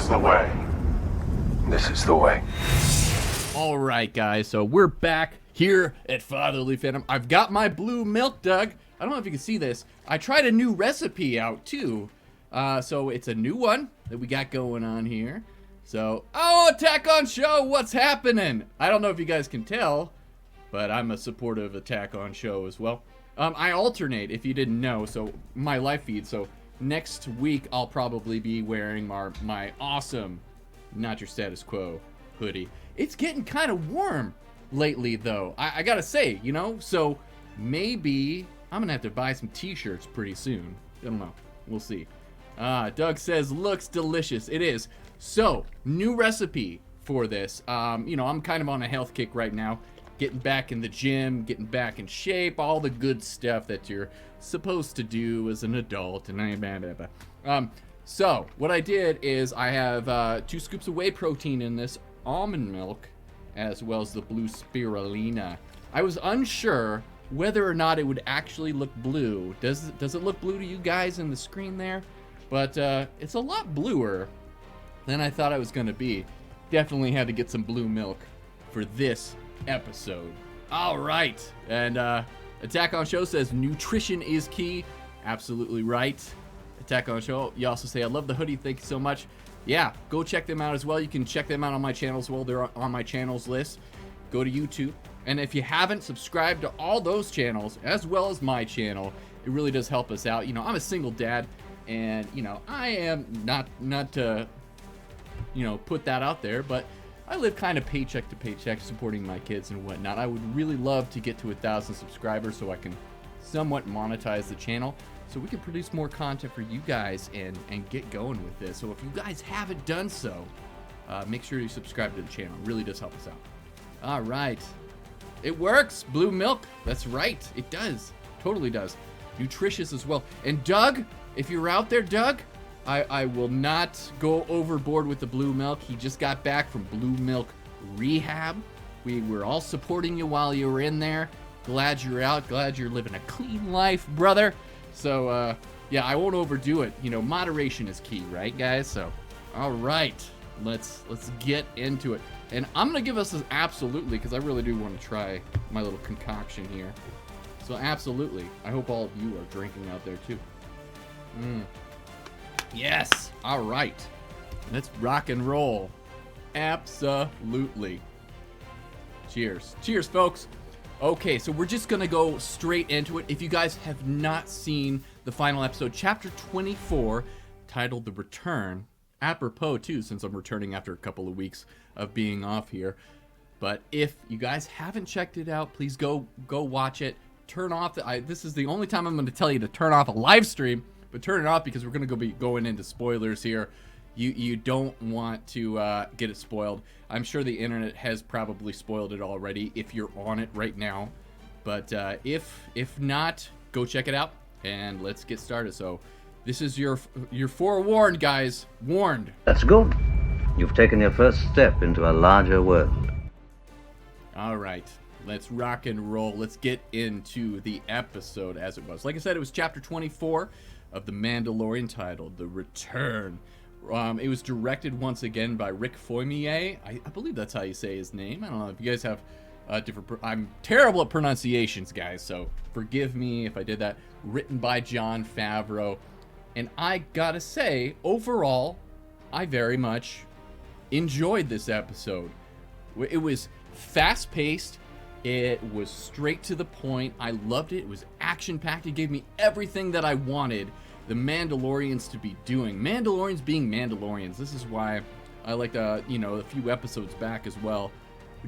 is the way. This is the way. All right, guys, so we're back here at Fatherly Fandom. I've got my blue milk, Doug. I don't know if you can see this. I tried a new recipe out, too. So it's a new one that we got going on here. So, oh, Attack on Show, what's happening? I don't know if you guys can tell, but I'm a supporter of Attack on Show as well. I alternate, if you didn't know, so my live feed. So next week, I'll probably be wearing my awesome Not Your Status Quo hoodie. It's getting kind of warm lately, though. I gotta say, you know, so maybe I'm gonna have to buy some t-shirts pretty soon. I don't know. We'll see. Doug says, looks delicious. It is. So, new recipe for this. You know, I'm kind of on a health kick right now. Getting back in the gym, getting back in shape, all the good stuff that you're supposed to do as an adult. And so, what I did is I have 2 scoops of whey protein in this almond milk, as well as the blue spirulina. I was unsure whether or not it would actually look blue. Does it look blue to you guys in the screen there? But it's a lot bluer than I thought it was going to be. Definitely had to get some blue milk for this episode. All right. And Attack on Show says nutrition is key. Absolutely right. Attack on Show. You also say, I love the hoodie. Thank you so much. Yeah, go check them out as well. You can check them out on my channel as well. They're on my channels list. Go to YouTube. And if you haven't subscribed to all those channels, as well as my channel, it really does help us out. You know, I'm a single dad, and, you know, I am not to, you know, put that out there, but I live kind of paycheck to paycheck supporting my kids and whatnot. I would really love to get to 1,000 subscribers so I can somewhat monetize the channel, so we can produce more content for you guys and get going with this. So if you guys haven't done so, make sure you subscribe to the channel. It really does help us out. All right. It works. Blue milk. That's right. It does. Totally does. Nutritious as well. And Doug, if you're out there, Doug, I will not go overboard with the blue milk. He just got back from blue milk rehab. We were all supporting you while you were in there. Glad you're out. Glad you're living a clean life, brother. So, yeah, I won't overdo it. You know, moderation is key, right, guys? So, all right, let's get into it. And I'm going to give us an absolutely, because I really do want to try my little concoction here. So, absolutely. I hope all of you are drinking out there, too. Yes. All right. Let's rock and roll. Absolutely. Cheers. Cheers, folks. Okay, so we're just going to go straight into it. If you guys have not seen the final episode, Chapter 24, titled The Return, apropos, too, since I'm returning after a couple of weeks of being off here. But if you guys haven't checked it out, please go watch it. Turn off this is the only time I'm going to tell you to turn off a live stream, but turn it off because we're going to be going into spoilers here. You don't want to get it spoiled. I'm sure the internet has probably spoiled it already if you're on it right now. But if not, go check it out and let's get started. So this is your forewarned, guys. Warned. That's good. You've taken your first step into a larger world. All right. Let's rock and roll. Let's get into the episode as it was. Like I said, it was Chapter 24 of The Mandalorian, titled The Return. It was directed once again by Rick Foimier. I believe that's how you say his name. I don't know if you guys have different... I'm terrible at pronunciations, guys, so forgive me if I did that. Written by Jon Favreau. And I gotta say, overall, I very much enjoyed this episode. It was fast-paced. It was straight to the point. I loved it. It was action-packed. It gave me everything that I wanted the Mandalorians to be doing. Mandalorians being Mandalorians. This is why I liked, you know, a few episodes back as well.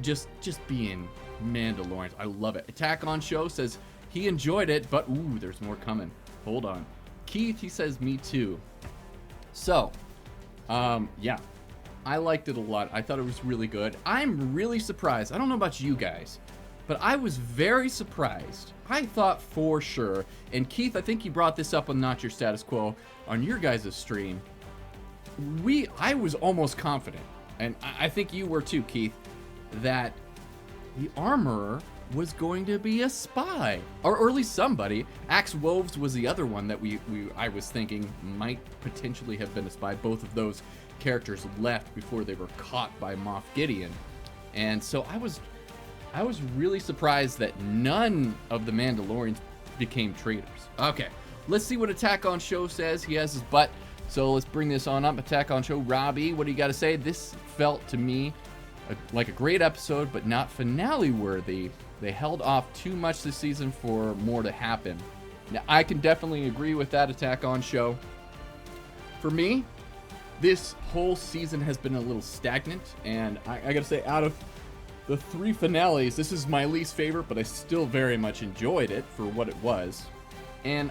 Just being Mandalorians. I love it. Attack on Show says he enjoyed it, but ooh, there's more coming. Hold on. Keith, he says me too. So, yeah. I liked it a lot. I thought it was really good. I'm really surprised. I don't know about you guys, but I was very surprised. I thought for sure, and Keith, I think you brought this up on Not Your Status Quo on your guys' stream. I was almost confident, and I think you were too, Keith, that the armorer was going to be a spy, or at least somebody. Axe Woves was the other one that I was thinking might potentially have been a spy. Both of those characters left before they were caught by Moff Gideon, and so I was really surprised that none of the Mandalorians became traitors. Okay, let's see what Attack on Show says. He has his butt, so let's bring this on up. Attack on Show, Robbie, what do you got to say? This felt to me like a great episode, but not finale worthy. They held off too much this season for more to happen. Now, I can definitely agree with that, Attack on Show. For me, this whole season has been a little stagnant, and I gotta say, out of the 3 finales, this is my least favorite, but I still very much enjoyed it for what it was. And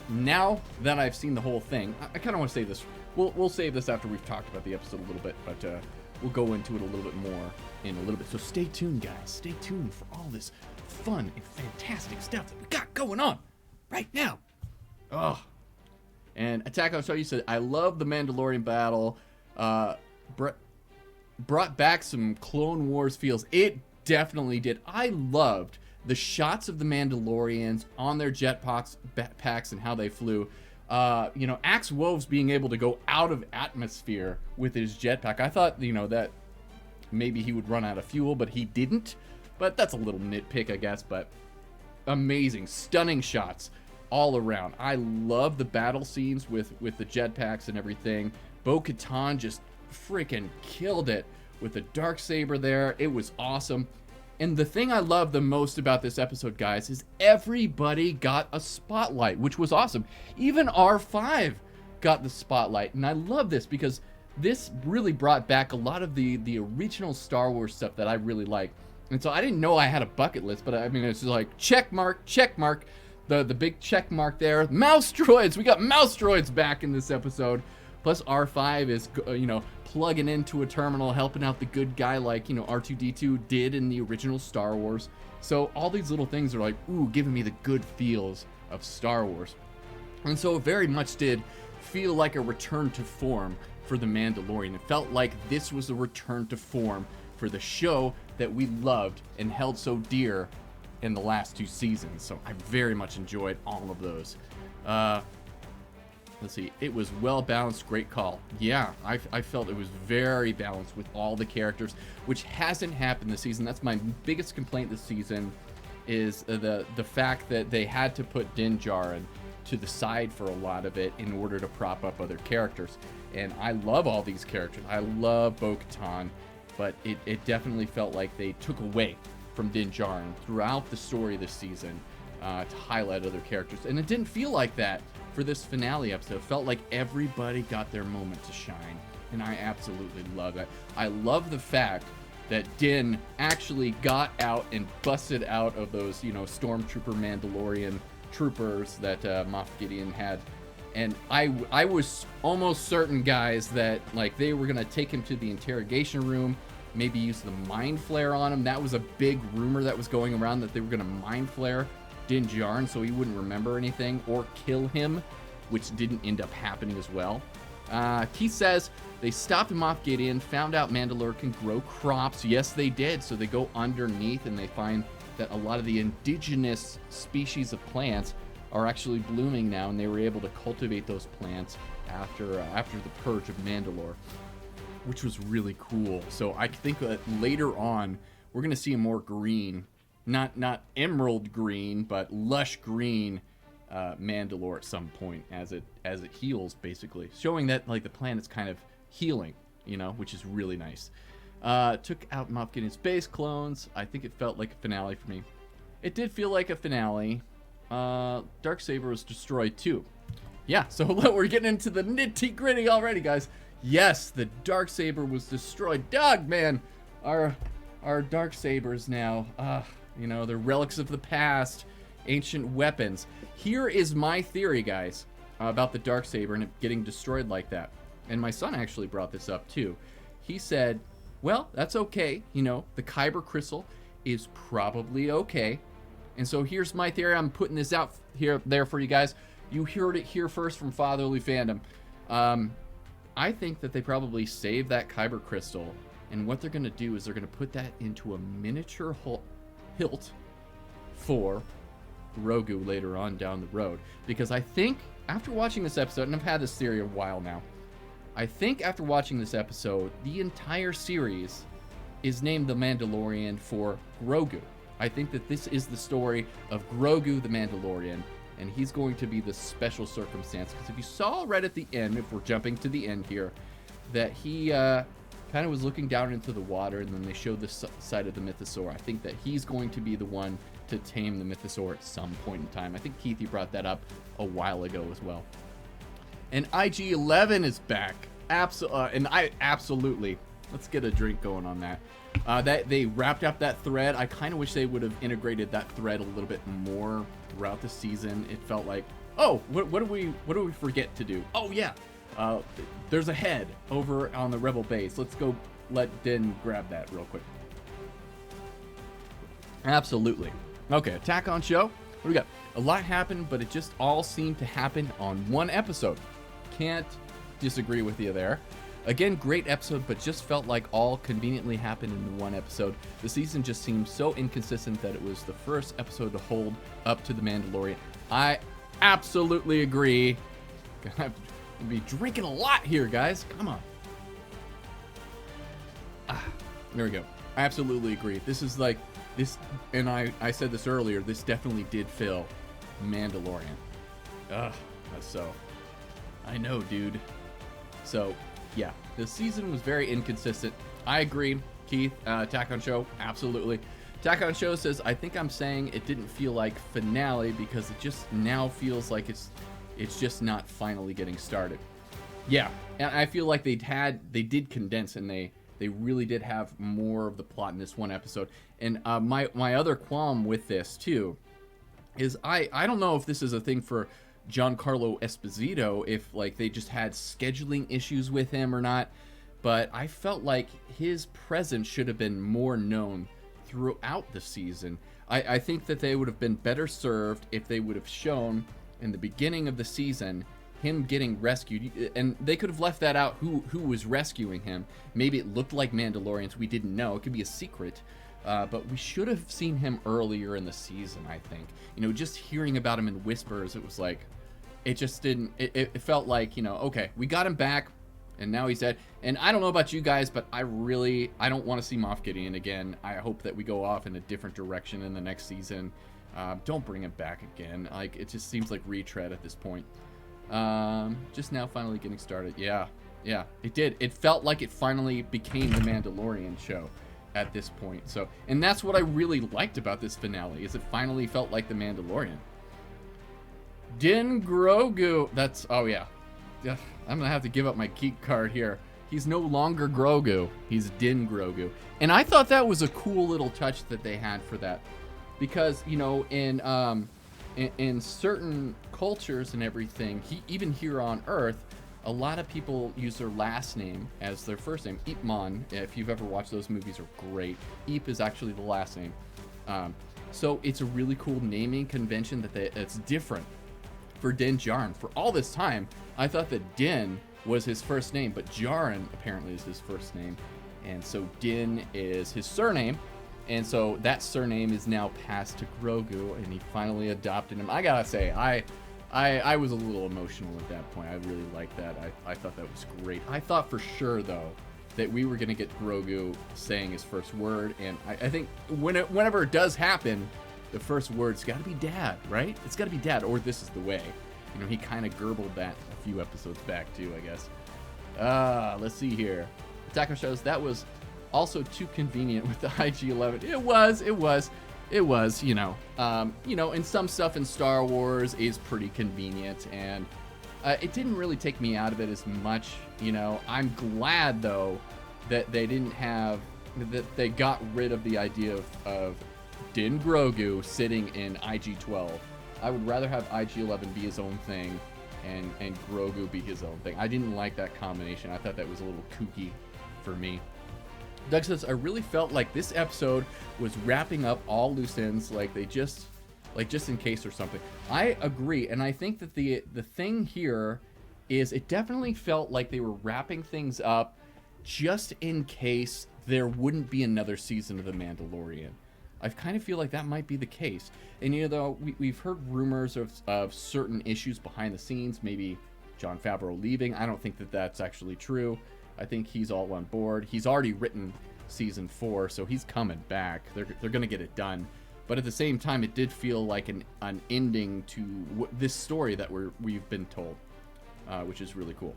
now that I've seen the whole thing, I kind of want to save this. We'll save this after we've talked about the episode a little bit, but we'll go into it a little bit more in a little bit. So stay tuned, guys. Stay tuned for all this fun and fantastic stuff that we got going on right now. Oh. And Attack on Show, you said, I love the Mandalorian battle. Brought back some Clone Wars feels. It definitely did. I loved the shots of the Mandalorians on their jetpacks and how they flew. Axe Woves being able to go out of atmosphere with his jetpack. I thought, that maybe he would run out of fuel, but he didn't. But that's a little nitpick, I guess. But amazing, stunning shots all around. I love the battle scenes with the jetpacks and everything. Bo-Katan just freaking killed it with the Darksaber there. It was awesome. And the thing I love the most about this episode, guys, is everybody got a spotlight, which was awesome. Even R5 got the spotlight. And I love this because this really brought back a lot of the original Star Wars stuff that I really like. And so I didn't know I had a bucket list, but I mean, it's just like check mark, the big check mark there. Mouse droids, we got mouse droids back in this episode. Plus R5 is, plugging into a terminal, helping out the good guy like, R2-D2 did in the original Star Wars. So all these little things are like, ooh, giving me the good feels of Star Wars. And so it very much did feel like a return to form for The Mandalorian. It felt like this was a return to form for the show that we loved and held so dear in the last 2 seasons. So I very much enjoyed all of those. Let's see. It was well balanced. Great call. Yeah, I felt it was very balanced with all the characters, which hasn't happened this season. That's my biggest complaint this season, is the fact that they had to put Din Djarin to the side for a lot of it in order to prop up other characters. And I love all these characters. I love Bo-Katan, but it definitely felt like they took away from Din Djarin throughout the story this season to highlight other characters. And it didn't feel like that for this finale episode. It felt like everybody got their moment to shine, and I absolutely love that. I love the fact that Din actually got out and busted out of those, stormtrooper Mandalorian troopers that Moff Gideon had. And I was almost certain, guys, that they were gonna take him to the interrogation room, maybe use the mind flare on him. That was a big rumor that was going around, that they were gonna mind flare Din Djarin so he wouldn't remember anything, or kill him, which didn't end up happening as well. Keith says they stopped Moff Gideon, found out Mandalore can grow crops. Yes, they did. So they go underneath and they find that a lot of the indigenous species of plants are actually blooming now, and they were able to cultivate those plants after the purge of Mandalore, which was really cool. So I think that later on we're gonna see a more green, not emerald green, but lush green Mandalore at some point as it heals, basically showing that the planet's kind of healing, which is really nice. Took out Moff Gideon's space clones. I think it felt like a finale for me. It did feel like a finale. Darksaber was destroyed too. Yeah, so we're getting into the nitty gritty already, guys. Yes, the Darksaber was destroyed. Dog man, our Darksabers now, they're relics of the past, ancient weapons. Here is my theory, guys, about the Darksaber and it getting destroyed like that. And my son actually brought this up too. He said, well, that's okay. The Kyber crystal is probably okay. And so here's my theory. I'm putting this out there for you guys. You heard it here first from Fatherly Fandom. I think that they probably saved that Kyber crystal, and what they're going to do is they're going to put that into a miniature hilt for Grogu later on down the road. Because I think after watching this episode, and I've had this theory a while now, I think after watching this episode, the entire series is named The Mandalorian for Grogu. I think that this is the story of Grogu the Mandalorian, and he's going to be the special circumstance. Because if you saw right at the end, if we're jumping to the end here, that he kind of was looking down into the water, and then they showed the side of the mythosaur. I think that he's going to be the one to tame the mythosaur at some point in time. I think Keith, you brought that up a while ago as well. And IG-11 is back. Absolutely. Let's get a drink going on that. That they wrapped up that thread. I kind of wish they would have integrated that thread a little bit more throughout the season. It felt like, oh, what do we forget to do? Oh yeah, there's a head over on the Rebel base. Let's go let Din grab that real quick. Absolutely. Okay, Attack on show. What do we got? A lot happened, but it just all seemed to happen on one episode. Can't disagree with you there. Again, great episode, but just felt like all conveniently happened in one episode. The season just seemed so inconsistent that it was the first episode to hold up to The Mandalorian. I absolutely agree. Gonna be drinking a lot here, guys. Come on. There we go. I absolutely agree. This is like this, and I said this earlier. This definitely did feel Mandalorian. So I know, dude. So yeah, the season was very inconsistent. I agree, Keith. Attack on show, absolutely. Attack on show says, I think I'm saying it didn't feel like finale because it just now feels like it's just not finally getting started. Yeah, and I feel like they did condense, and they really did have more of the plot in this one episode. And my other qualm with this too is I don't know if this is a thing for Giancarlo Esposito, if like they just had scheduling issues with him or not, but I felt like his presence should have been more known throughout the season. I think that they would have been better served if they would have shown in the beginning of the season him getting rescued, and they could have left that out, who was rescuing him. Maybe it looked like Mandalorians, we didn't know, it could be a secret. But we should have seen him earlier in the season, I think. You know, just hearing about him in whispers, it was like, it just didn't, it felt like, you know, okay, we got him back, and now he's dead. And I don't know about you guys, but I don't want to see Moff Gideon again. I hope that we go off in a different direction in the next season. Don't bring him back again. Like, it just seems like retread at this point. Just now finally getting started. Yeah, it did. It felt like it finally became the Mandalorian show at this point. So, and that's what I really liked about this finale, is it finally felt like the Mandalorian. Din Grogu. That's, oh yeah. I'm gonna have to give up my geek card here. He's no longer Grogu. He's Din Grogu. And I thought that was a cool little touch that they had for that. Because, you know, in certain cultures and everything, even here on Earth, a lot of people use their last name as their first name. Ip Man, if you've ever watched those movies, are great. Ip is actually the last name. So it's a really cool naming convention it's different for Din Djarin. For all this time, I thought that Din was his first name, but Djarin apparently is his first name. And so Din is his surname. And so that surname is now passed to Grogu, and he finally adopted him. I gotta say, I was a little emotional at that point. I really liked that. I thought that was great. I thought for sure, though, that we were going to get Grogu saying his first word, and I think whenever it does happen, the first word's got to be Dad, right? It's got to be Dad, or this is the way. You know, he kind of gurgled that a few episodes back, too, I guess. Let's see here. Attack on Shows, that was also too convenient with the IG-11. It was, you know, and some stuff in Star Wars is pretty convenient, and it didn't really take me out of it as much, you know. I'm glad, though, that they got rid of the idea of Din Grogu sitting in IG-12. I would rather have IG-11 be his own thing and Grogu be his own thing. I didn't like that combination. I thought that was a little kooky for me. Doug says, I really felt like this episode was wrapping up all loose ends, like just in case or something. I agree, and I think that the thing here is it definitely felt like they were wrapping things up just in case there wouldn't be another season of The Mandalorian. I kind of feel like that might be the case. And you know, we've heard rumors of certain issues behind the scenes, maybe Jon Favreau leaving. I don't think that that's actually true. I think he's all on board. He's already written season 4, so he's coming back. They're going to get it done. But at the same time, it did feel like an ending to this story that we've been told, which is really cool.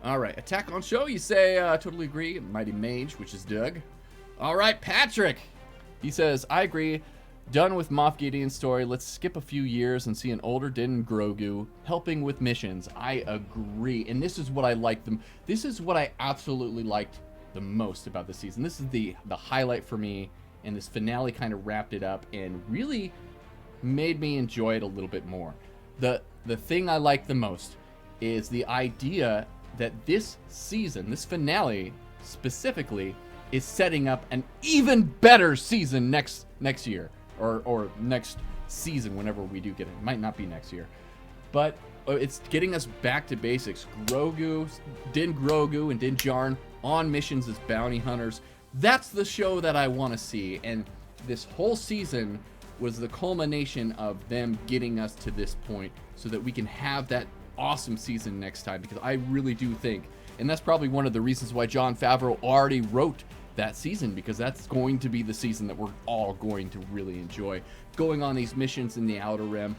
All right, Attack on Show, you say, totally agree. Mighty Mage, which is Doug. All right, Patrick. He says, I agree. Done with Moff Gideon's story. Let's skip a few years and see an older Din Grogu helping with missions. I agree. And this is what I liked them. This is what I absolutely liked the most about the season. This is the highlight for me. And this finale kind of wrapped it up and really made me enjoy it a little bit more. The thing I like the most is the idea that this season, this finale specifically, is setting up an even better season next year or next season whenever we do get it. It might not be next year, but it's getting us back to basics. Din Grogu and Din Djarin on missions as bounty hunters. That's the show that I want to see, and this whole season was the culmination of them getting us to this point so that we can have that awesome season next time, because I really do think, and that's probably one of the reasons why Jon Favreau already wrote that season, because that's going to be the season that we're all going to really enjoy. Going on these missions in the Outer Rim,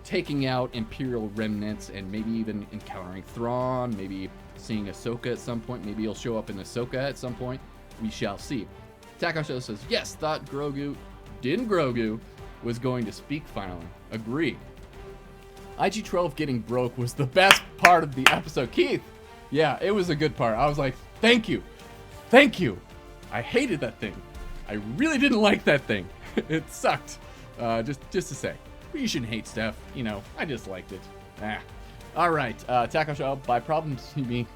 taking out Imperial remnants, and maybe even encountering Thrawn, maybe seeing Ahsoka at some point. Maybe he'll show up in Ahsoka at some point. We shall see. Attack on Show says, yes, thought Din Grogu was going to speak finally. Agree. IG-12 getting broke was the best part of the episode. Keith, yeah, it was a good part. I was like, thank you. I hated that thing. I really didn't like that thing. It sucked. Just to say, you shouldn't hate stuff. You know, I just liked it. All right, Attack on Show. By problems, you mean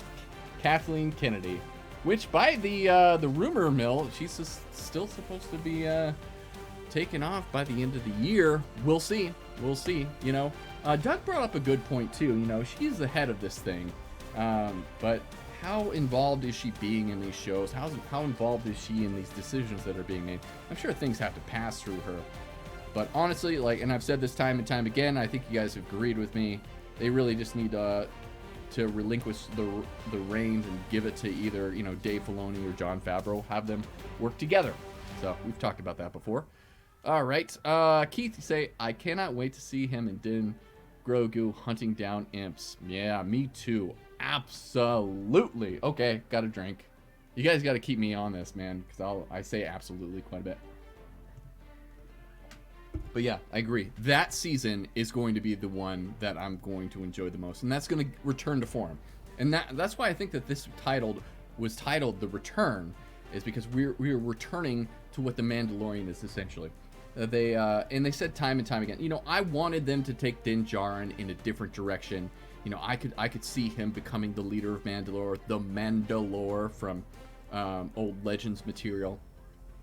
Kathleen Kennedy, which by the rumor mill, she's still supposed to be taken off by the end of the year. We'll see. You know, Doug brought up a good point too. You know, she's the head of this thing, but how involved is she being in these shows? How involved is she in these decisions that are being made? I'm sure things have to pass through her. But honestly, like, and I've said this time and time again, I think you guys have agreed with me. They really just need to relinquish the reins and give it to either, you know, Dave Filoni or Jon Favreau. Have them work together. So we've talked about that before. All right, Keith, you say, I cannot wait to see him and Din Grogu hunting down imps. Yeah, me too. Absolutely. Okay, got a drink. You guys got to keep me on this, man, because I say absolutely quite a bit. But yeah, I agree. That season is going to be the one that I'm going to enjoy the most, and that's going to return to form. And that's why I think that this was titled The Return, is because we're returning to what the Mandalorian is essentially. And they said time and time again, you know, I wanted them to take Din Djarin in a different direction. You know, I could see him becoming the leader of Mandalore, the Mandalore from old Legends material,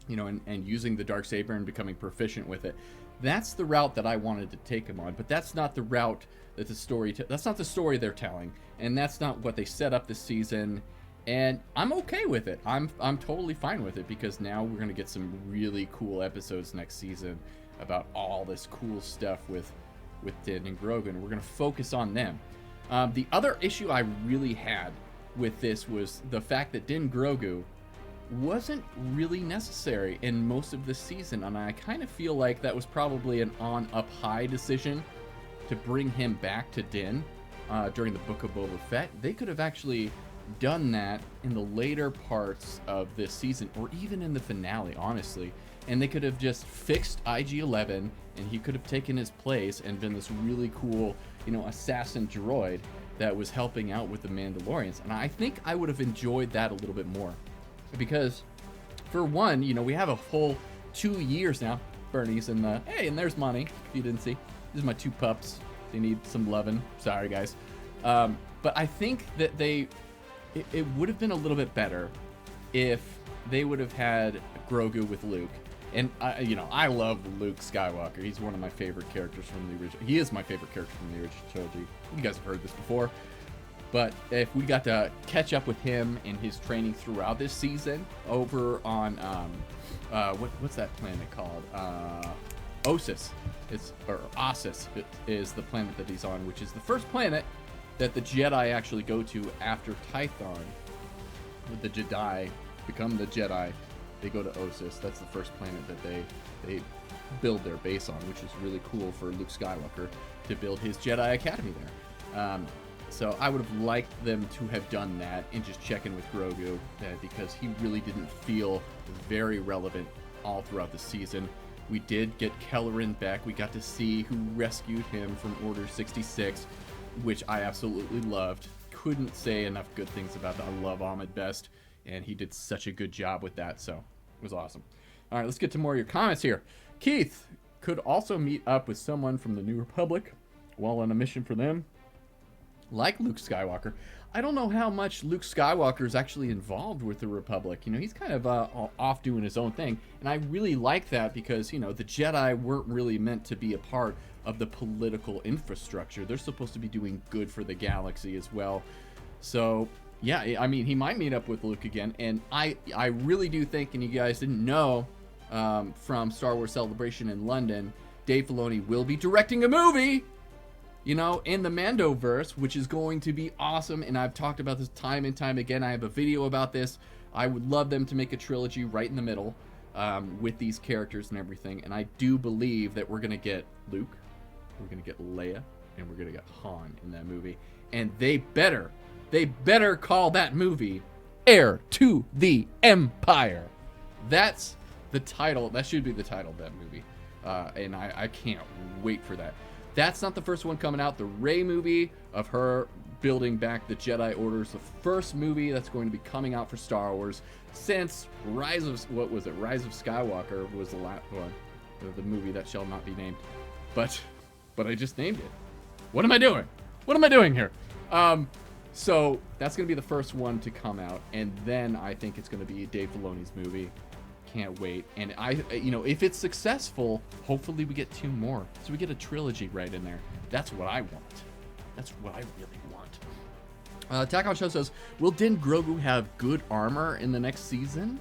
you know, and using the Darksaber and becoming proficient with it. That's the route that I wanted to take him on, but that's not the route that that's not the story they're telling, and that's not what they set up this season. And I'm okay with it. I'm totally fine with it, because now we're gonna get some really cool episodes next season about all this cool stuff with Din and Grogu, and we're gonna focus on them. The other issue I really had with this was the fact that Din Grogu wasn't really necessary in most of the season, and I kind of feel like that was probably an on-up-high decision to bring him back to Din during the Book of Boba Fett. They could have actually done that in the later parts of this season, or even in the finale, honestly, and they could have just fixed IG-11, and he could have taken his place and been this really cool, you know, assassin droid that was helping out with the Mandalorians. And I think I would have enjoyed that a little bit more, because for one, you know, we have a whole 2 years now. Bernie's in the, hey, and there's Monty, if you didn't see. These are my two pups. They need some loving. Sorry, guys. But I think that it would have been a little bit better if they would have had Grogu with Luke. And, you know, I love Luke Skywalker. He's one of my favorite characters from the original. He is my favorite character from the original trilogy. You guys have heard this before. But if we got to catch up with him and his training throughout this season over on what's that planet called? Ossus. Ossus is the planet that he's on, which is the first planet that the Jedi actually go to after Tython. The Jedi become the Jedi. They go to Ossus. That's the first planet that they build their base on, which is really cool for Luke Skywalker to build his Jedi Academy there. So I would have liked them to have done that and just check in with Grogu because he really didn't feel very relevant all throughout the season. We did get Kelleran back. We got to see who rescued him from Order 66, which I absolutely loved. Couldn't say enough good things about that. I love Ahmed Best, and he did such a good job with that, so it was awesome. All right, let's get to more of your comments here. Keith could also meet up with someone from the New Republic while on a mission for them, like Luke Skywalker. I don't know how much Luke Skywalker is actually involved with the Republic. You know, he's kind of off doing his own thing, and I really like that because, you know, the Jedi weren't really meant to be a part of the political infrastructure. They're supposed to be doing good for the galaxy as well. So, yeah, I mean, he might meet up with Luke again, and I really do think, and you guys didn't know from Star Wars Celebration in London, Dave Filoni will be directing a movie, you know, in the Mandoverse, which is going to be awesome, and I've talked about this time and time again. I have a video about this. I would love them to make a trilogy right in the middle with these characters and everything, and I do believe that we're going to get Luke, we're going to get Leia, and we're going to get Han in that movie, and they better call that movie Heir to the Empire. That's the title. That should be the title of that movie, and I can't wait for that. That's not the first one coming out. The Rey movie of her building back the Jedi Order is the first movie that's going to be coming out for Star Wars since Rise of Skywalker was the last one, the movie that shall not be named. But I just named it. What am I doing? What am I doing here? So that's going to be the first one to come out, and then I think it's going to be Dave Filoni's movie. Can't wait. And if it's successful, hopefully we get 2 more, so we get a trilogy right in there. That's what I want. That's what I really want. Attack on Show says, will Din Grogu have good armor in the next season?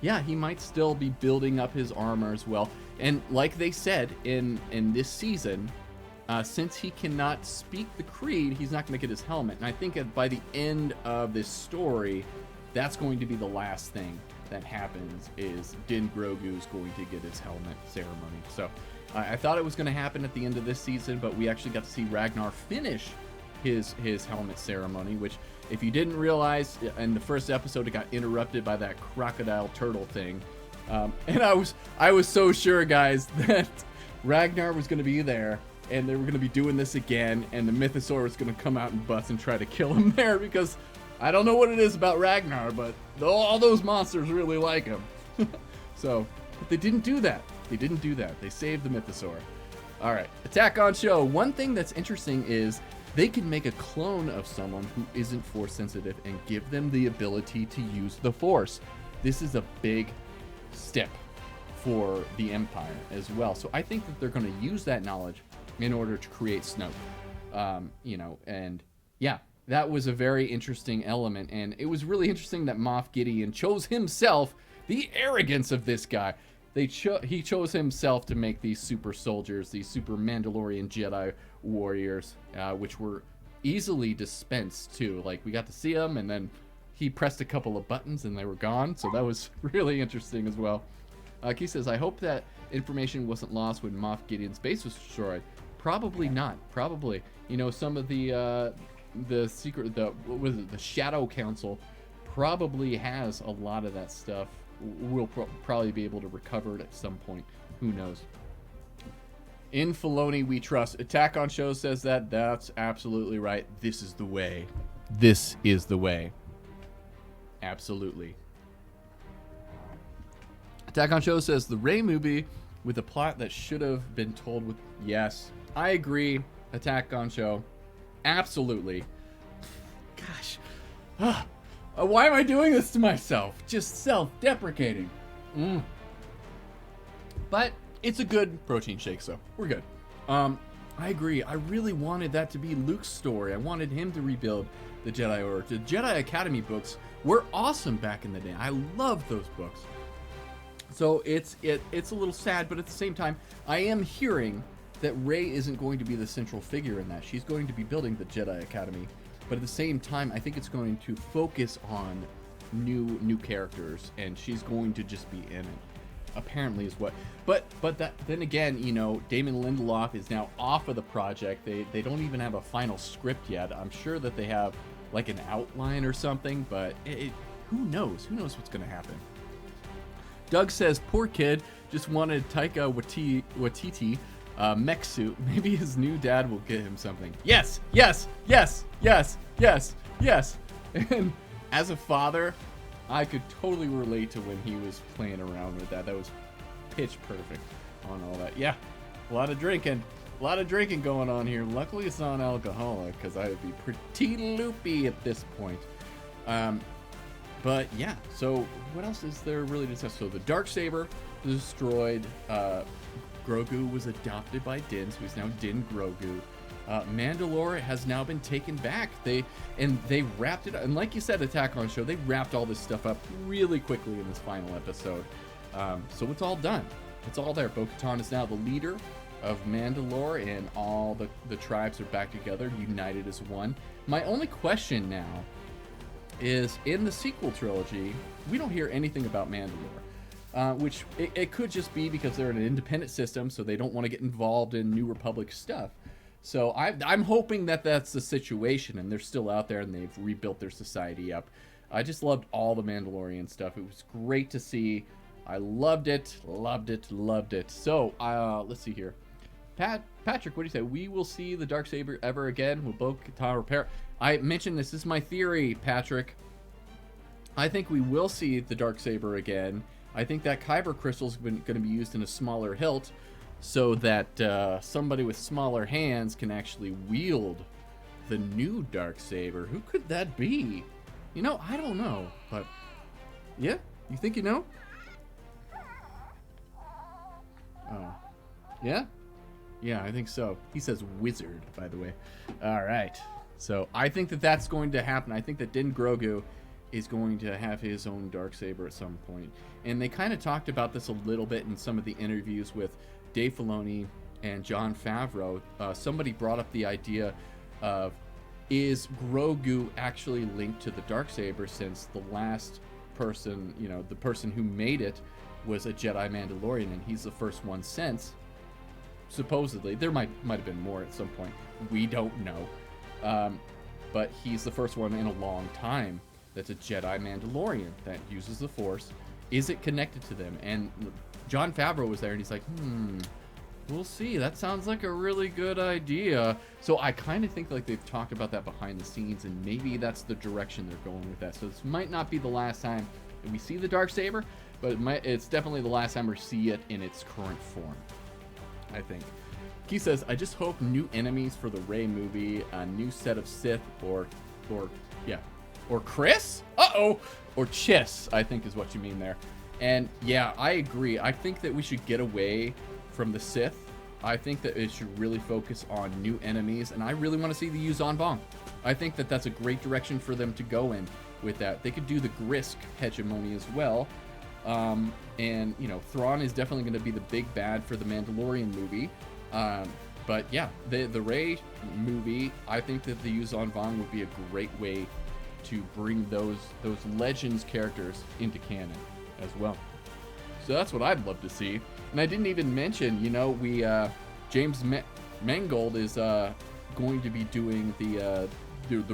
Yeah, he might still be building up his armor as well. And like they said in this season, since he cannot speak the creed, he's not going to get his helmet. And I think by the end of this story, that's going to be the last thing that happens, is Din Grogu is going to get his helmet ceremony. So I thought it was going to happen at the end of this season, but we actually got to see Ragnar finish his helmet ceremony, which, if you didn't realize, in the first episode it got interrupted by that crocodile turtle thing. And I was so sure, guys, that Ragnar was going to be there and they were going to be doing this again, and the Mythosaur was going to come out and bust and try to kill him there, because I don't know what it is about Ragnar, but all those monsters really like him. So, but they didn't do that. They didn't do that. They saved the Mythosaur. All right, Attack on Show. One thing that's interesting is they can make a clone of someone who isn't Force sensitive and give them the ability to use the Force. This is a big step for the Empire as well. So I think that they're going to use that knowledge in order to create Snoke. And yeah, that was a very interesting element. And it was really interesting that Moff Gideon chose himself. The arrogance of this guy. He chose himself to make these super soldiers, these super Mandalorian Jedi warriors, which were easily dispensed too. Like, we got to see them, and then he pressed a couple of buttons and they were gone. So that was really interesting as well. Keith says, I hope that information wasn't lost when Moff Gideon's base was destroyed. Probably not. Probably. You know, some of the secret, the Shadow Council probably has a lot of that stuff. We'll probably be able to recover it at some point. Who knows? In Filoni we trust. Attack on Show says that. That's absolutely right. This is the way. This is the way. Absolutely. Attack on Show says the Rey movie with a plot that should have been told with... Yes, I agree. Attack on Show. Absolutely. Gosh. Why am I doing this to myself? Just self-deprecating. But it's a good protein shake, so we're good. I agree. I really wanted that to be Luke's story. I wanted him to rebuild. the Jedi Order. The Jedi Academy books were awesome back in the day. I love those books. So it's a little sad, but at the same time, I am hearing that Rey isn't going to be the central figure in that. She's going to be building the Jedi Academy, but at the same time, I think it's going to focus on new characters, and she's going to just be in it. Apparently is what, but then again, you know, Damon Lindelof is now off of the project. They don't even have a final script yet. I'm sure that they have like an outline or something, but who knows? Who knows what's going to happen? Doug says, poor kid, just wanted Taika Waititi mech suit. Maybe his new dad will get him something. Yes, yes, yes, yes, yes, yes. And as a father, I could totally relate to when he was playing around with that. That was pitch perfect on all that. Yeah, a lot of drinking going on here. Luckily, it's not alcoholic, because I would be pretty loopy at this point. But yeah, so what else is there really to discuss? So the Darksaber was destroyed. Grogu was adopted by Din, so he's now Din Grogu. Mandalore has now been taken back. They wrapped it up, and like you said, Attack on Show, they wrapped all this stuff up really quickly in this final episode. So it's all done. It's all there. Bo-Katan is now the leader of Mandalore, and all the tribes are back together, united as one. My only question now is, in the sequel trilogy, we don't hear anything about Mandalore. Which it could just be because they're an independent system, so they don't want to get involved in New Republic stuff. So I'm hoping that that's the situation, and they're still out there, and they've rebuilt their society up. I just loved all the Mandalorian stuff. It was great to see. I loved it, loved it, loved it. So let's see here. Patrick, what do you say? We will see the Darksaber ever again? Will Bo-Katan repair? I mentioned this is my theory, Patrick. I think we will see the Darksaber again. I think that Kyber crystal is going to be used in a smaller hilt, so that somebody with smaller hands can actually wield the new Darksaber. Who could that be? You know, I don't know, but yeah, you think you know? Oh, yeah? Yeah, I think so. He says wizard, by the way. All right, so I think that that's going to happen. I think that Din Grogu is going to have his own Darksaber at some point. And they kind of talked about this a little bit in some of the interviews with Dave Filoni and Jon Favreau. Somebody brought up the idea of, is Grogu actually linked to the Darksaber, since the last person, you know, the person who made it was a Jedi Mandalorian, and he's the first one since. Supposedly, there might have been more at some point. We don't know. But he's the first one in a long time that's a Jedi Mandalorian that uses the Force. Is it connected to them? And Jon Favreau was there, and he's like, we'll see. That sounds like a really good idea. So I kind of think like they've talked about that behind the scenes, and maybe that's the direction they're going with that. So this might not be the last time that we see the Darksaber, but it's definitely the last time we see it in its current form, I think. He says, I just hope new enemies for the Rey movie, a new set of Sith, or Chris? Uh-oh! Or Chiss, I think is what you mean there. And yeah, I agree. I think that we should get away from the Sith. I think that it should really focus on new enemies, and I really want to see the Yuuzhan Vong. I think that that's a great direction for them to go in with that. They could do the Grisk hegemony as well. And, you know, Thrawn is definitely going to be the big bad for the Mandalorian movie. But yeah, the Rey movie, I think that the Yuuzhan Vong would be a great way to bring those Legends characters into canon as well. So that's what I'd love to see. And I didn't even mention, you know, James Mangold is going to be doing the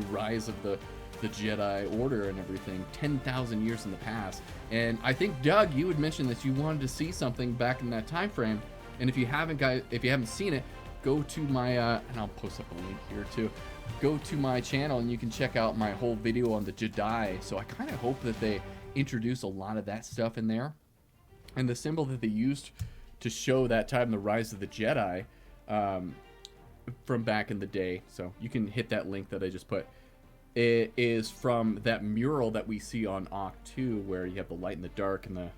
rise of the Jedi Order and everything 10,000 years in the past. And I think, Doug, you had mentioned that you wanted to see something back in that time frame. And if you haven't seen it, go to my and I'll post up a link here too. Go to my channel and you can check out my whole video on the Jedi. So I kind of hope that they introduce a lot of that stuff in there. And the symbol that they used to show that time, the rise of the Jedi, from back in the day. So you can hit that link that I just put. It is from that mural that we see on Oct 2, where you have the light and the dark and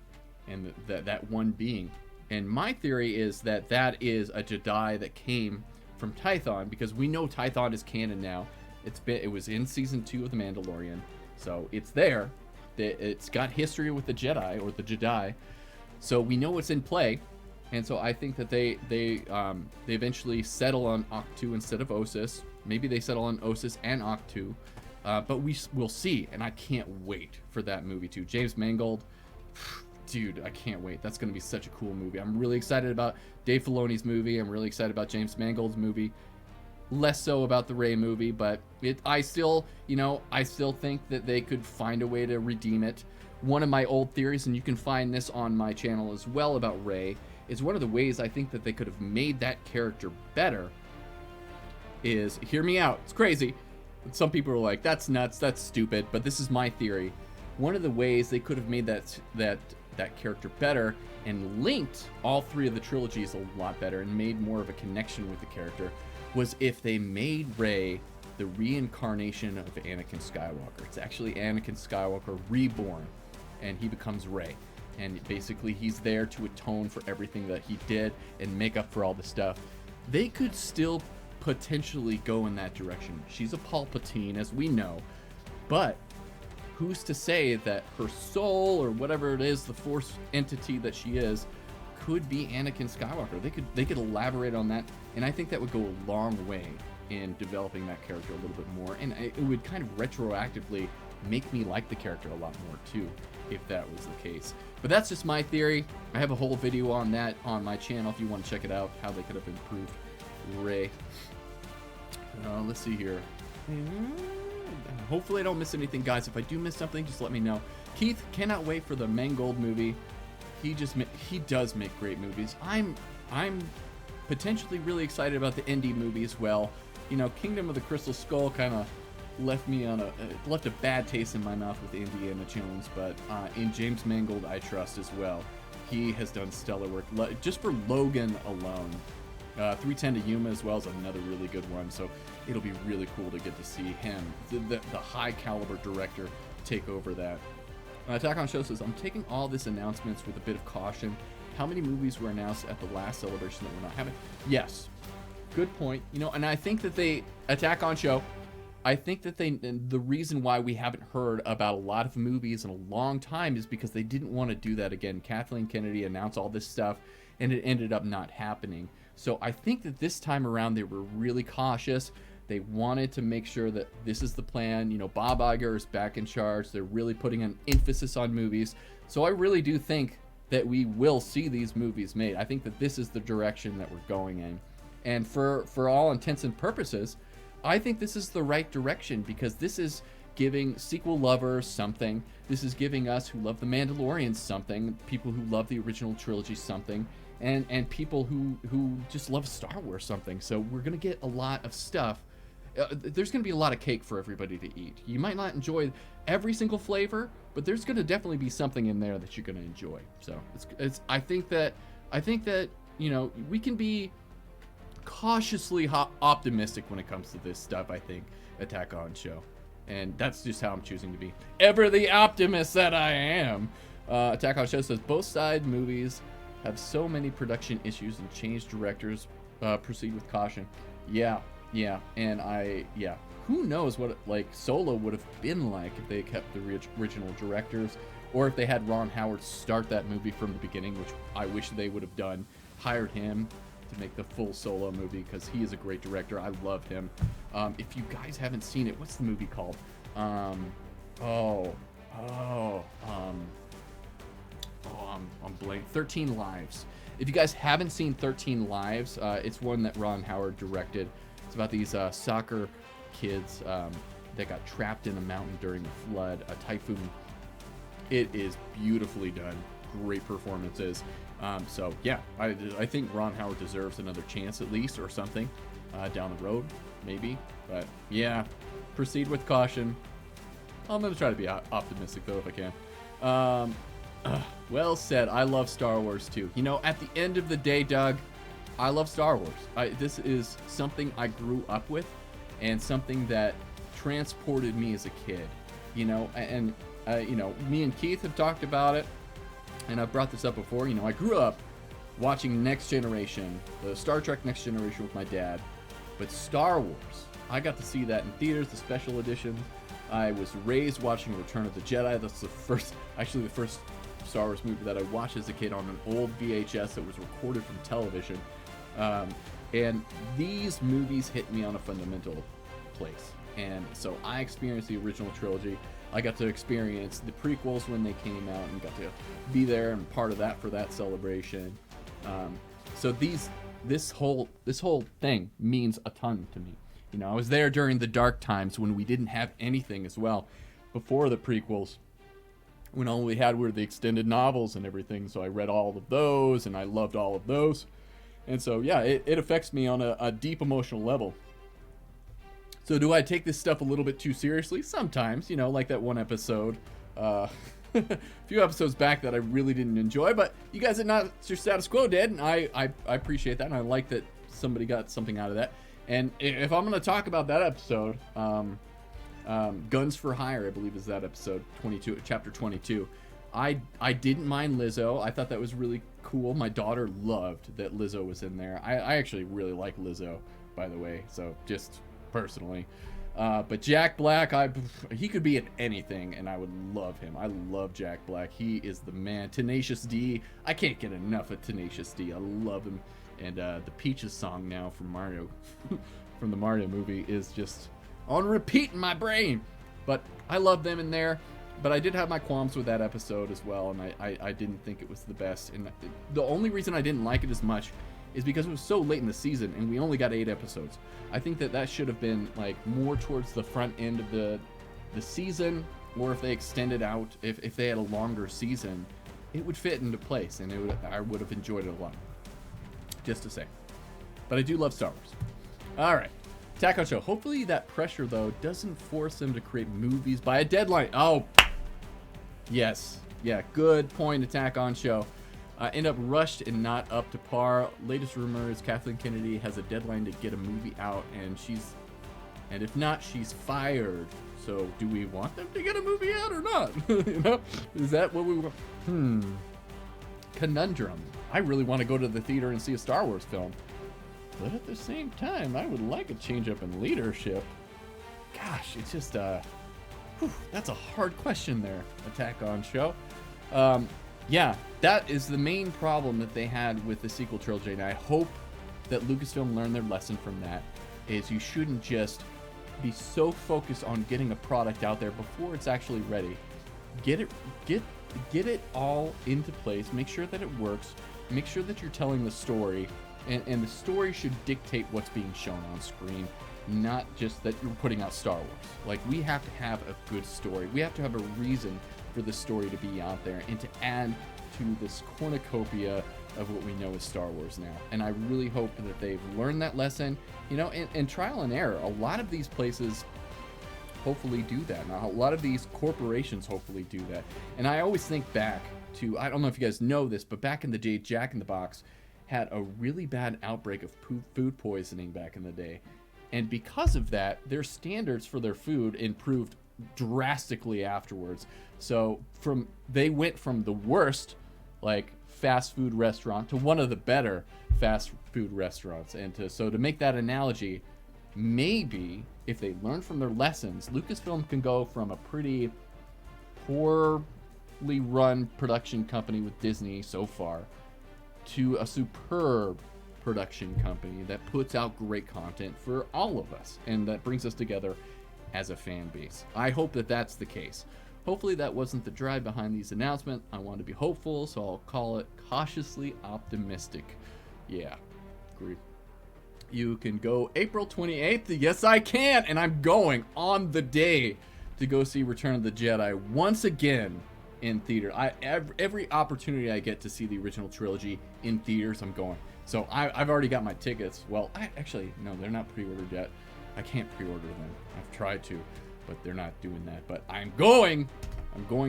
that one being. And my theory is that is a Jedi that came from Tython, because we know Tython is canon now. It was in season 2 of The Mandalorian, so it's there. It's got history with the Jedi, so we know it's in play. And so I think that they eventually settle on Octu instead of Ossus. Maybe they settle on Ossus and Octu, but we'll see. And I can't wait for that movie too. James Mangold, dude, I can't wait. That's gonna be such a cool movie. I'm really excited about Dave Filoni's movie. I'm really excited about James Mangold's movie. Less so about the Rey movie, but I still think that they could find a way to redeem it. One of my old theories, and you can find this on my channel as well about Rey, is one of the ways I think that they could have made that character better is, hear me out, it's crazy. Some people are like, that's nuts, that's stupid, but this is my theory. One of the ways they could have made that character better and linked all 3 of the trilogies a lot better and made more of a connection with the character was if they made Rey the reincarnation of Anakin Skywalker. It's actually Anakin Skywalker reborn, and he becomes Rey. And basically he's there to atone for everything that he did and make up for all the stuff. They could still potentially go in that direction. She's a Palpatine, as we know, but who's to say that her soul, or whatever it is, the Force entity that she is, could be Anakin Skywalker? They could elaborate on that, and I think that would go a long way in developing that character a little bit more, and it would kind of retroactively make me like the character a lot more too, if that was the case. But that's just my theory. I have a whole video on that on my channel if you want to check it out, how they could have improved Rey. Let's see here. Hopefully I don't miss anything, guys. If I do miss something, just let me know. Keith, cannot wait for the Mangold movie. He does make great movies. I'm potentially really excited about the indie movie as well. You know, Kingdom of the Crystal Skull kind of left a bad taste in my mouth with Indiana Jones, but in James Mangold I trust as well. He has done stellar work. Just for Logan alone, 310 to Yuma as well is another really good one, so it'll be really cool to get to see him, the high caliber director, take over that. Attack on Show says, I'm taking all this announcements with a bit of caution. How many movies were announced at the last celebration that we're not having? Yes, good point. You know, and I think that Attack on Show, I think that the reason why we haven't heard about a lot of movies in a long time is because they didn't want to do that again. Kathleen Kennedy announced all this stuff, and it ended up not happening. So I think that this time around they were really cautious. They wanted to make sure that this is the plan. You know, Bob Iger is back in charge. They're really putting an emphasis on movies. So I really do think that we will see these movies made. I think that this is the direction that we're going in. And for all intents and purposes, I think this is the right direction, because this is giving sequel lovers something. This is giving us who love The Mandalorian something, people who love the original trilogy something, and people who just love Star Wars something. So we're going to get a lot of stuff. There's going to be a lot of cake for everybody to eat. You might not enjoy every single flavor, but there's going to definitely be something in there that you're going to enjoy. So I think that you know, we can be cautiously optimistic when it comes to this stuff. I think Attack on Show, and that's just how I'm choosing to be, ever the optimist that I am. Attack on Show says both side movies have so many production issues and changed directors. Proceed with caution. Yeah, and who knows what like Solo would have been like if they kept the original directors, or if they had Ron Howard start that movie from the beginning, which I wish they would have done. Hired him to make the full Solo movie, because he is a great director. I love him. If you guys haven't seen it, what's the movie called? I'm blank. 13 Lives. If you guys haven't seen 13 Lives, it's one that Ron Howard directed. It's about these soccer kids that got trapped in a mountain during a flood, a typhoon. It is beautifully done. Great performances. So yeah, I think Ron Howard deserves another chance at least, or something down the road, maybe. But yeah, proceed with caution. I'm going to try to be optimistic though if I can. Well said. I love Star Wars too. You know, at the end of the day, Doug, I love Star Wars. This is something I grew up with, and something that transported me as a kid. You know, and you know, me and Keith have talked about it, and I've brought this up before. You know, I grew up watching Next Generation, the Star Trek Next Generation with my dad, but Star Wars, I got to see that in theaters, the special edition. I was raised watching Return of the Jedi. That's the first Star Wars movie that I watched as a kid on an old VHS that was recorded from television. And these movies hit me on a fundamental place. And so I experienced the original trilogy. I got to experience the prequels when they came out and got to be there and part of that for that celebration. So this whole thing means a ton to me. You know, I was there during the dark times when we didn't have anything as well, before the prequels, when all we had were the extended novels and everything. So I read all of those and I loved all of those. And so, yeah, it affects me on a deep emotional level. So do I take this stuff a little bit too seriously? Sometimes, you know, like that one episode, a few episodes back that I really didn't enjoy, but you guys at Not Your Status Quo did, and I appreciate that, and I like that somebody got something out of that. And if I'm going to talk about that episode, Guns for Hire, I believe is that episode 22, chapter 22. I didn't mind Lizzo. I thought that was really cool. My daughter loved that Lizzo was in there. I actually really like Lizzo, by the way, so just personally. But Jack Black, he could be in anything, and I would love him. I love Jack Black. He is the man. Tenacious D. I can't get enough of Tenacious D. I love him. And the Peaches song now from Mario, from the Mario movie, is just on repeat in my brain. But I love them in there. But I did have my qualms with that episode as well, and I didn't think it was the best. And the only reason I didn't like it as much is because it was so late in the season, and we only got 8 episodes. I think that should have been like more towards the front end of the season, or if they extended out, if they had a longer season, it would fit into place, and I would have enjoyed it a lot. Just to say. But I do love Star Wars. All right. Attack on Show. Hopefully that pressure, though, doesn't force them to create movies by a deadline. Oh, yes. Yeah, good point, Attack on Show. End up rushed and not up to par. Latest rumor is Kathleen Kennedy has a deadline to get a movie out, and if not, she's fired. So do we want them to get a movie out or not? You know, is that what we want? Conundrum. I really want to go to the theater and see a Star Wars film, but at the same time, I would like a change up in leadership. Gosh, it's just that's a hard question there, Attack on Show. Yeah, that is the main problem that they had with the sequel trilogy, and I hope that Lucasfilm learned their lesson from that, is you shouldn't just be so focused on getting a product out there before it's actually ready. Get it all into place, make sure that it works, make sure that you're telling the story, and the story should dictate what's being shown on screen, not just that you're putting out Star Wars. Like, we have to have a good story. We have to have a reason for the story to be out there and to add to this cornucopia of what we know as Star Wars now. And I really hope that they've learned that lesson, you know, and trial and error. A lot of these places hopefully do that. Now, a lot of these corporations hopefully do that. And I always think back to, I don't know if you guys know this, but back in the day, Jack in the Box had a really bad outbreak of food poisoning back in the day. And because of that, their standards for their food improved drastically afterwards. So they went from the worst, like, fast food restaurant to one of the better fast food restaurants. And to make that analogy, maybe if they learn from their lessons, Lucasfilm can go from a pretty poorly run production company with Disney so far to a superb production company that puts out great content for all of us and that brings us together as a fan base. I hope that that's the case. Hopefully that wasn't the drive behind these announcements. I want to be hopeful, so I'll call it cautiously optimistic. Yeah, agreed. You can go April 28th. Yes, I can, and I'm going on the day to go see Return of the Jedi once again in theater. Every opportunity I get to see the original trilogy in theaters, I'm going. So I've already got my tickets. Well, no, they're not pre-ordered yet. I can't pre-order them. I've tried to, but they're not doing that. But I'm going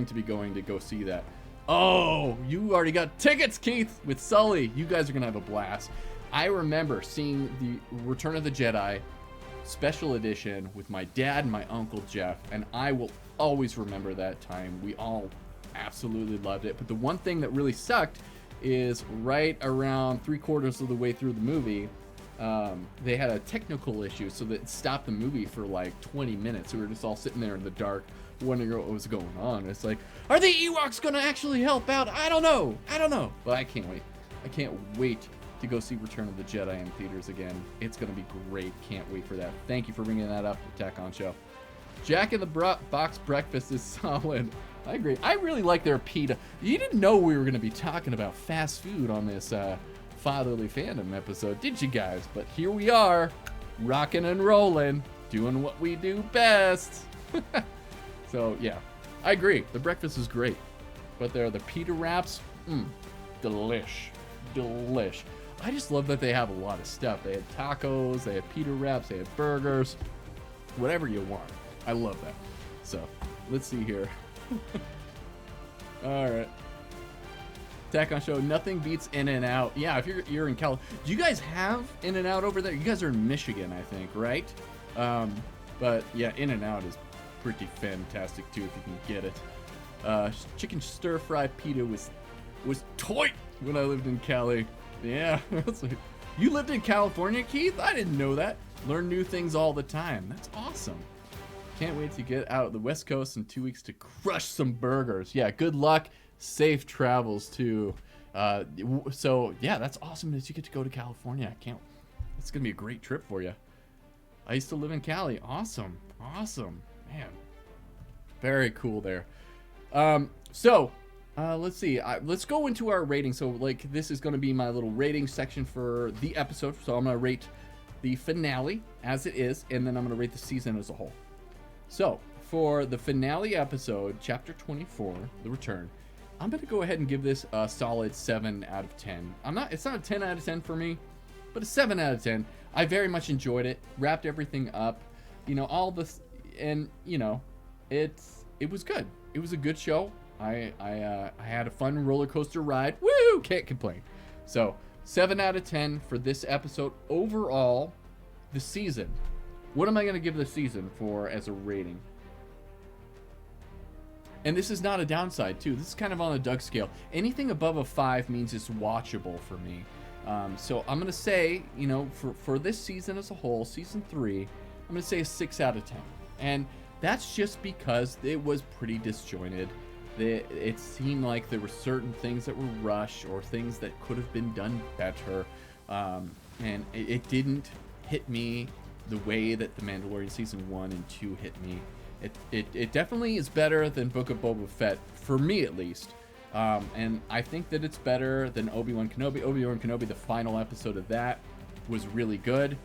to be going to go see that. Oh, you already got tickets, Keith, with Sully. You guys are going to have a blast. I remember seeing the Return of the Jedi special edition with my dad and my uncle Jeff, and I will always remember that time. We all absolutely loved it. But the one thing that really sucked is right around 3/4 of the way through the movie, they had a technical issue, so that it stopped the movie for like 20 minutes. We were just all sitting there in the dark, wondering what was going on. It's like, are the Ewoks gonna actually help out? I don't know. But I can't wait. I can't wait to go see Return of the Jedi in theaters again. It's gonna be great. Can't wait for that. Thank you for bringing that up, Attack on Show. Jack in the Box breakfast is solid. I agree. I really like their pita. You didn't know we were gonna be talking about fast food on this Fatherly Fandom episode, did you guys? But here we are, rocking and rolling, doing what we do best. So yeah, I agree. The breakfast is great, but there are the pita wraps. Delish. I just love that they have a lot of stuff. They had tacos, they had pita wraps, they had burgers, whatever you want. I love that. So let's see here. All right. Attack on Show, nothing beats In-N-Out. Yeah, if you're in California, do you guys have In-N-Out over there? You guys are in Michigan, I think, right? But yeah, In-N-Out is pretty fantastic too if you can get it. Chicken stir fry pita was toy when I lived in Cali. Yeah, you lived in California, Keith? I didn't know that. Learn new things all the time. That's awesome. Can't wait to get out of the West Coast in 2 weeks to crush some burgers. Yeah, good luck. Safe travels too. So yeah, that's awesome that you get to go to California. It's gonna be a great trip for you. I used to live in Cali. Awesome, man. Very cool there. Let's see. Let's go into our rating. So like, this is gonna be my little rating section for the episode. So I'm gonna rate the finale as it is, and then I'm gonna rate the season as a whole. So for the finale episode, chapter 24, The Return, I'm going to go ahead and give this a solid 7 out of 10. It's not a 10 out of 10 for me, but a 7 out of 10. I very much enjoyed it. Wrapped everything up, all this, and it was good. It was a good show. I had a fun roller coaster ride. Woo! Can't complain. So 7 out of 10 for this episode. Overall, the season. What am I going to give the season for as a rating? And this is not a downside, too. This is kind of on a Doug scale. Anything above a 5 means it's watchable for me. So I'm going to say, for this season as a whole, season 3, I'm going to say a 6 out of 10. And that's just because it was pretty disjointed. It seemed like there were certain things that were rushed or things that could have been done better. And it didn't hit me the way that The Mandalorian Season 1 and 2 hit me. It definitely is better than Book of Boba Fett, for me at least. And I think that it's better than Obi-Wan Kenobi. Obi-Wan Kenobi, the final episode of that, was really good,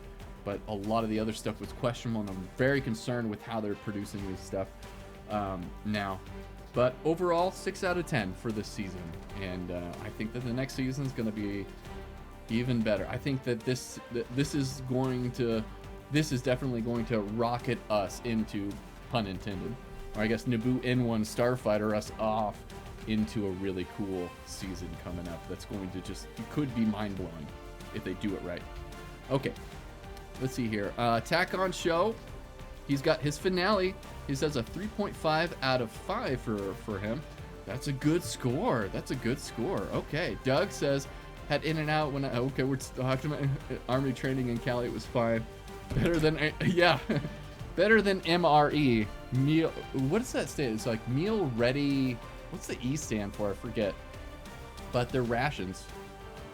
but a lot of the other stuff was questionable, and I'm very concerned with how they're producing this stuff now. But overall, 6 out of 10 for this season. And I think that the next season is going to be even better. I think that this is definitely going to rocket us into, pun intended, or I guess Naboo N1 Starfighter us off into a really cool season coming up. That's going to it could be mind-blowing if they do it right. Okay, let's see here. Attack on Show, he's got his finale. He says a 3.5 out of 5 for him. That's a good score. Okay, Doug says, had In-N-Out when we're talking about Army training in Cali, it was fine. Better than MRE. Meal, what does that stand? It's like meal ready. What's the E stand for? I forget. But they're rations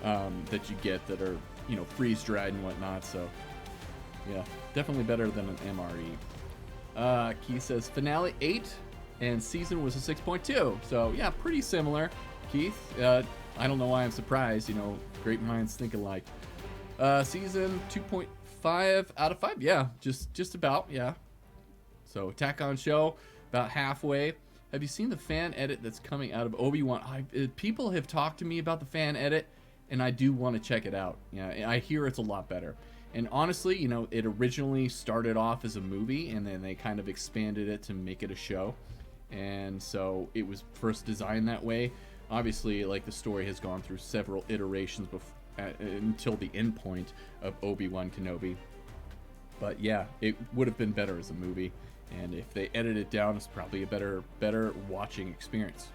that you get that are, freeze dried and whatnot. So yeah, definitely better than an MRE. Keith says finale 8 and season was a 6.2. So yeah, pretty similar. Keith, I don't know why I'm surprised. Great minds think alike. Season 2.5 out of 5. Yeah, just about. Yeah. So Attack on Show, about halfway. Have you seen the fan edit that's coming out of Obi-Wan? People have talked to me about the fan edit, and I do want to check it out. Yeah, I hear it's a lot better. And honestly, it originally started off as a movie, and then they kind of expanded it to make it a show. And so it was first designed that way. Obviously, like, the story has gone through several iterations until the end point of Obi-Wan Kenobi. But yeah, it would have been better as a movie. And if they edit it down, it's probably a better watching experience.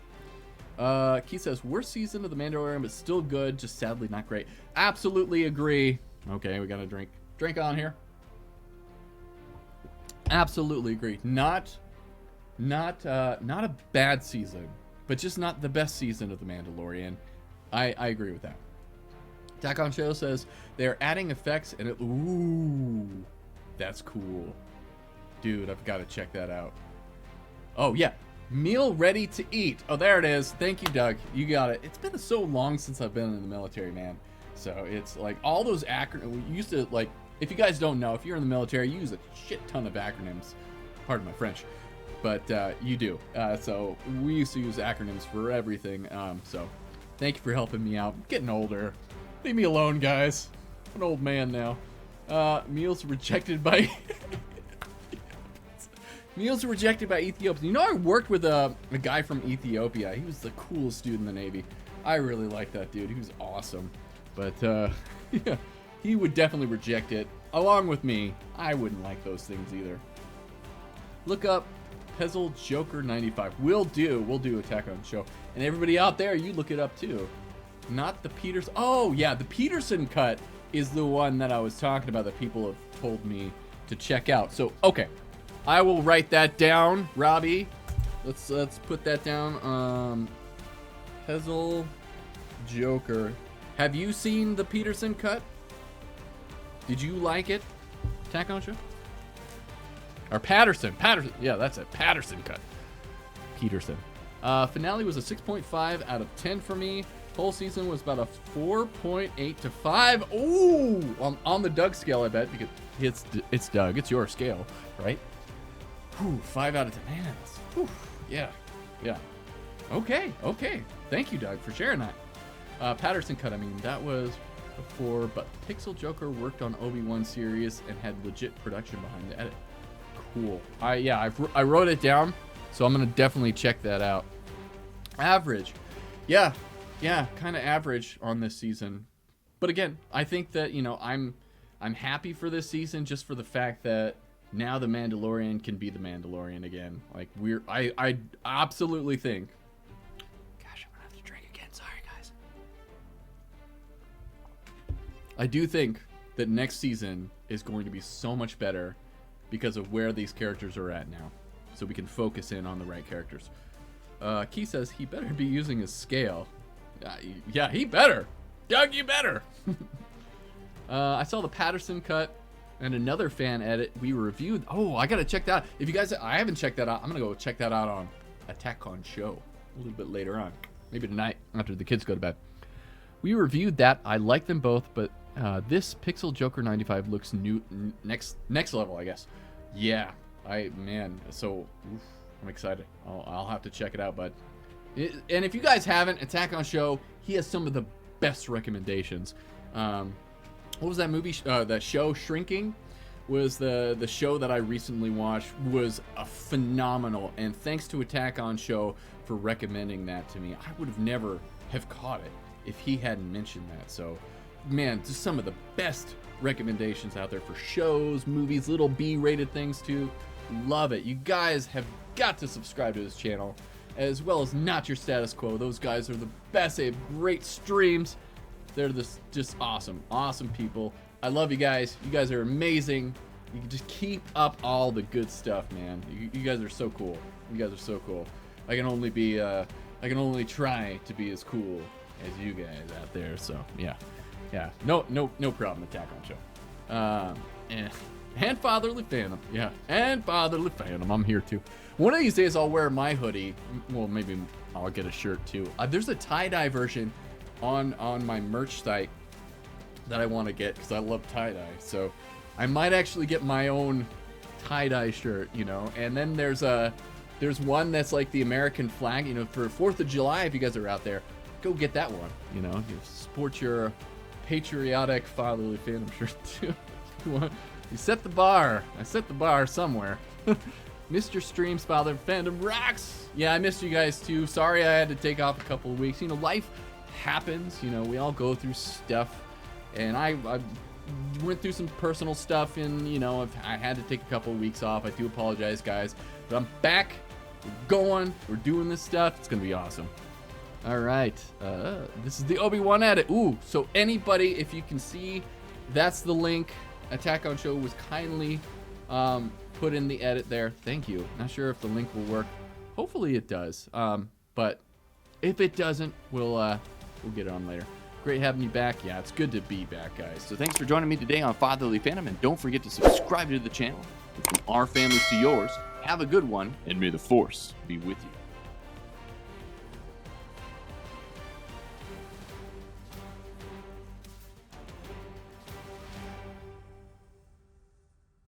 Keith says, worst season of The Mandalorian, but still good, just sadly not great. Absolutely agree. Okay, we got a drink on here. Absolutely agree. Not a bad season, but just not the best season of The Mandalorian. I agree with that. Attack on Show says they're adding effects and it. Ooh, that's cool, dude. I've got to check that out. Oh yeah, meal ready to eat. Oh, there it is. Thank you, Doug. You got it. It's been so long since I've been in the military, man. So it's like all those acronyms. We used to like. If you guys don't know, if you're in the military, you use a shit ton of acronyms. Pardon my French, but you do. So we used to use acronyms for everything. So thank you for helping me out. I'm getting older. Leave me alone, guys. I'm an old man now. Meals rejected by meals rejected by Ethiopians. You know, I worked with a guy from Ethiopia. He was the coolest dude in the Navy. I really liked that dude. He was awesome. But yeah, he would definitely reject it. Along with me, I wouldn't like those things either. Look up Pezzle Joker 95. We'll do Attack on Show. And everybody out there, you look it up too. Not the Peterson. Oh yeah, the Peterson cut is the one that I was talking about that people have told me to check out. So okay, I will write that down, Robbie. Let's put that down. Pezzle Joker. Have you seen the Peterson cut? Did you like it? Attack on Show? Or Patterson. Yeah, that's it. Patterson cut. Peterson. Finale was a 6.5 out of 10 for me. Whole season was about a 4.8 to 5. Ooh! On the Doug scale, I bet, because it's Doug. It's your scale, right? Whew, 5 out of 10. Man, whew, yeah. Okay. Thank you, Doug, for sharing that. Patterson cut, I mean, that was before, but Pixel Joker worked on Obi-Wan series and had legit production behind the edit. Cool. I wrote it down, so I'm gonna definitely check that out. Average. Yeah, kind of average on this season. But again, I think that, you know, I'm happy for this season just for the fact that now the Mandalorian can be the Mandalorian again. Like I absolutely think. Gosh, I'm gonna have to drink again. Sorry, guys. I do think that next season is going to be so much better because of where these characters are at now. So we can focus in on the right characters. Key says he better be using his scale. Yeah, he better. Doug, you better. I saw the Patterson cut and another fan edit we reviewed. Oh, I gotta check that out. If you guys, I haven't checked that out. I'm gonna go check that out on Attack on Show a little bit later on. Maybe tonight after the kids go to bed. We reviewed that. I like them both, but this Pixel Joker 95 looks new, next level, I guess. Yeah, so oof, I'm excited. I'll have to check it out, but and if you guys haven't, Attack on Show, he has some of the best recommendations. What was that movie? That show Shrinking was the show that I recently watched. Was a phenomenal, and thanks to Attack on Show for recommending that to me. I would have never have caught it if he hadn't mentioned that. So, man, just some of the best recommendations out there for shows, movies, little B-rated things too. Love it. You guys have got to subscribe to this channel, as well as Not Your Status Quo. Those guys are the best. They have great streams. They're just awesome people. I love you guys. You guys are amazing. You can just keep up all the good stuff, man. You guys are so cool. You guys are so cool. I can only try to be as cool as you guys out there. So yeah. No problem. Attack on Show. And Fatherly Fandom. Yeah, and Fatherly Fandom. I'm here too. One of these days I'll wear my hoodie. Well, maybe I'll get a shirt too. There's a tie-dye version on my merch site that I want to get because I love tie-dye. So I might actually get my own tie-dye shirt, you know. And then there's one that's like the American flag, you know, for 4th of July. If you guys are out there, go get that one. You know, you support your patriotic Fatherly Fandom shirt too. You set the bar. I set the bar somewhere. Mr. Streams Father Fandom rocks. Yeah, I missed you guys too. Sorry I had to take off a couple of weeks. You know, life happens. You know, we all go through stuff. And I went through some personal stuff, and, you know, I had to take a couple of weeks off. I do apologize, guys. But I'm back. We're going. We're doing this stuff. It's going to be awesome. All right. This is the Obi-Wan edit. Ooh, so anybody, if you can see that's the link. Attack on Show was kindly put in the edit there. Thank you. Not sure if the link will work. Hopefully it does. But if it doesn't, we'll get it on later. Great having you back. Yeah, it's good to be back, guys. So thanks for joining me today on Fatherly Fandom, and don't forget to subscribe to the channel. From our families to yours, have a good one, and may the Force be with you.